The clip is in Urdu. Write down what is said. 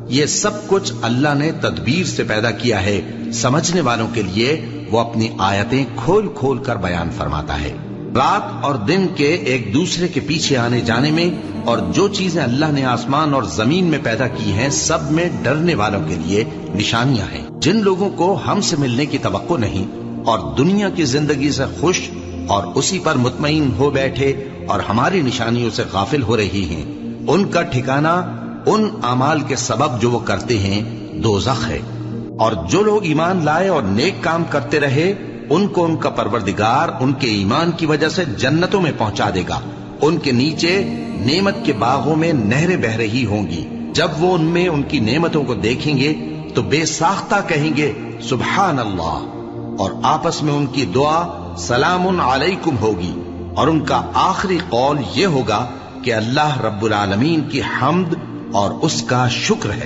یہ سب کچھ اللہ نے تدبیر سے پیدا کیا ہے، سمجھنے والوں کے لیے وہ اپنی آیتیں کھول کھول کر بیان فرماتا ہے۔ رات اور دن کے ایک دوسرے کے پیچھے آنے جانے میں اور جو چیزیں اللہ نے آسمان اور زمین میں پیدا کی ہیں سب میں ڈرنے والوں کے لیے نشانیاں ہیں۔ جن لوگوں کو ہم سے ملنے کی توقع نہیں اور دنیا کی زندگی سے خوش اور اسی پر مطمئن ہو بیٹھے اور ہماری نشانیوں سے غافل ہو رہی ہیں، ان کا ٹھکانہ ان اعمال کے سبب جو وہ کرتے ہیں دوزخ ہے۔ اور جو لوگ ایمان لائے اور نیک کام کرتے رہے ان کو ان کا پروردگار ان کے ایمان کی وجہ سے جنتوں میں پہنچا دے گا، ان کے نیچے نعمت کے باغوں میں نہریں بہ رہی ہوں گی۔ جب وہ ان میں ان کی نعمتوں کو دیکھیں گے تو بے ساختہ کہیں گے سبحان اللہ، اور آپس میں ان کی دعا سلام علیکم ہوگی، اور ان کا آخری قول یہ ہوگا کہ اللہ رب العالمین کی حمد اور اس کا شکر ہے۔